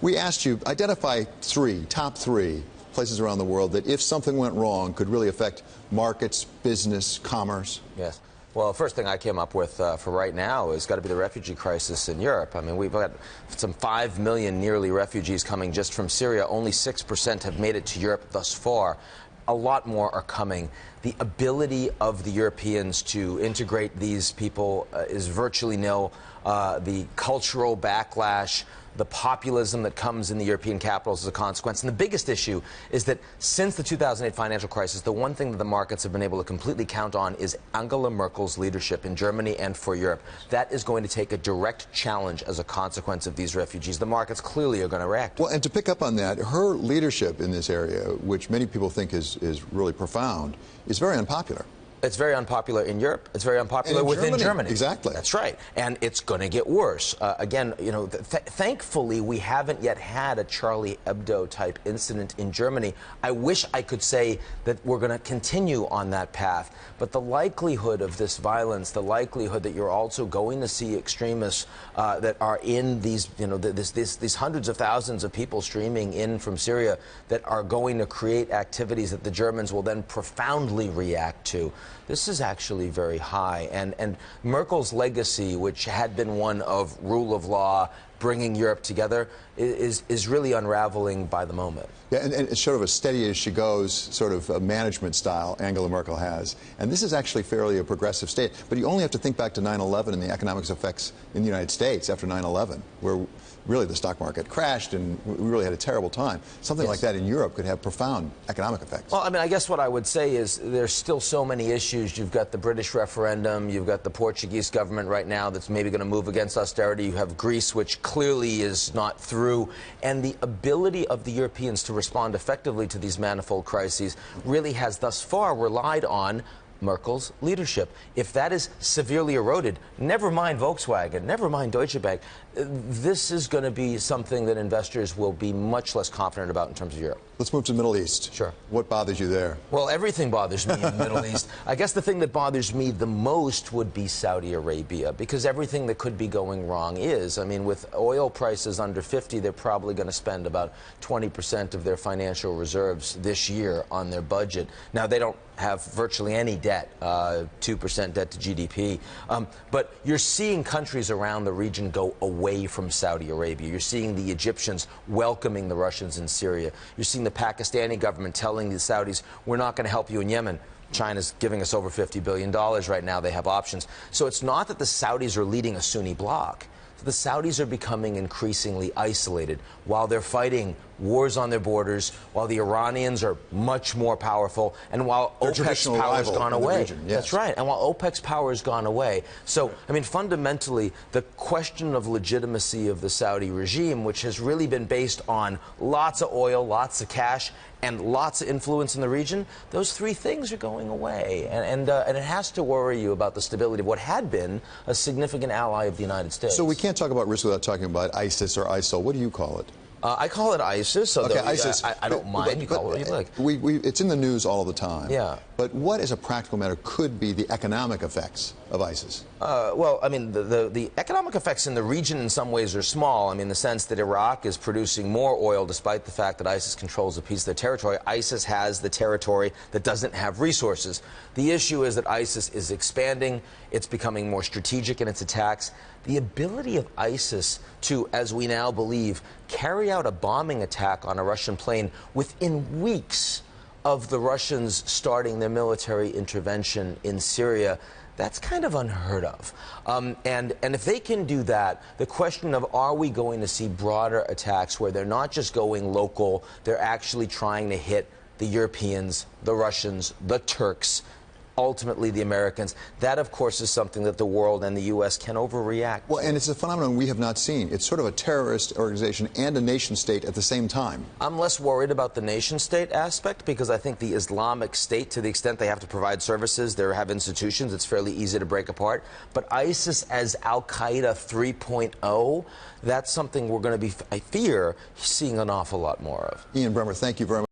We asked you, identify top three places around the world that if something went wrong could really affect markets, business, commerce. Yes. Well, the first thing I came up with for right now is got to be the refugee crisis in Europe. I mean, we've got some 5 million nearly refugees coming just from Syria. Only 6% have made it to Europe thus far. A lot more are coming. The ability of the Europeans to integrate these people is virtually nil. The cultural backlash, the populism that comes in the European capitals as a consequence. And the biggest issue is that since the 2008 financial crisis, the one thing that the markets have been able to completely count on is Angela Merkel's leadership in Germany and for Europe. That is going to take a direct challenge as a consequence of these refugees. The markets clearly are going to react. Well, and to pick up on that, her leadership in this area, which many people think is really profound, is very unpopular. It's very unpopular in Europe. It's very unpopular within Germany. Exactly. That's right. And it's going to get worse. Again, you know, thankfully, we haven't yet had a Charlie Hebdo type incident in Germany. I wish I could say that we're going to continue on that path. But the likelihood of this violence, the likelihood that you're also going to see extremists that are in these, you know, these hundreds of thousands of people streaming in from Syria that are going to create activities that the Germans will then profoundly react to. This is actually very high. And Merkel's legacy, which had been one of rule of law, bringing Europe together, is really unraveling by the moment. Yeah, and it's sort of a steady as she goes sort of a management style Angela Merkel has. And this is actually fairly a progressive state. But you only have to think back to 9/11 and the economic effects in the United States after 9/11, where really the stock market crashed and we really had a terrible time. Something like that in Europe could have profound economic effects. Well, I mean, I guess what I would say is there's still so many issues. You've got the British referendum. You've got the Portuguese government right now that's maybe going to move against austerity. You have Greece, which clearly is not through. And the ability of the Europeans to respond effectively to these manifold crises really has thus far relied on Merkel's leadership. If that is severely eroded, never mind Volkswagen, never mind Deutsche Bank, this is going to be something that investors will be much less confident about in terms of Europe. Let's move to the Middle East. Sure. What bothers you there? Well, everything bothers me in the Middle East. I guess the thing that bothers me the most would be Saudi Arabia, because everything that could be going wrong is. I mean, with oil prices under 50, they're probably going to spend about 20% of their financial reserves this year on their budget. Now, they don't have virtually any debt, 2% debt to GDP. But you're seeing countries around the region go away from Saudi Arabia. You're seeing the Egyptians welcoming the Russians in Syria. You're seeing the Pakistani government telling the Saudis, we're not going to help you in Yemen. China's giving us over $50 billion right now. They have options. So it's not that the Saudis are leading a Sunni bloc. The Saudis are becoming increasingly isolated while they're fighting wars on their borders, while the Iranians are much more powerful, and while OPEC's power has gone away. Region, yes. That's right. And while OPEC's power has gone away. So, I mean, fundamentally, the question of legitimacy of the Saudi regime, which has really been based on lots of oil, lots of cash, and lots of influence in the region, those three things are going away. And it has to worry you about the stability of what had been a significant ally of the United States. So we can't talk about risk without talking about ISIS or ISIL. What do you call it? I call it ISIS. So okay, ISIS. I don't mind. You call it what you like. It's in the news all the time. Yeah. But what, as a practical matter, could be the economic effects of ISIS? Well, I mean, the economic effects in the region in some ways are small. I mean, in the sense that Iraq is producing more oil despite the fact that ISIS controls a piece of their territory. ISIS has the territory that doesn't have resources. The issue is that ISIS is expanding. It's becoming more strategic in its attacks. The ability of ISIS to, as we now believe, carry out a bombing attack on a Russian plane within weeks of the Russians starting their military intervention in Syria, that's kind of unheard of. And if they can do that, the question of are we going to see broader attacks where they're not just going local, they're actually trying to hit the Europeans, the Russians, the Turks, ultimately the Americans. That, of course, is something that the world and the U.S. can overreact. Well, and it's a phenomenon we have not seen. It's sort of a terrorist organization and a nation state at the same time. I'm less worried about the nation state aspect because I think the Islamic State, to the extent they have to provide services, they have institutions, it's fairly easy to break apart. But ISIS as Al-Qaeda 3.0, that's something we're going to be, I fear, seeing an awful lot more of. Ian Bremmer, thank you very much.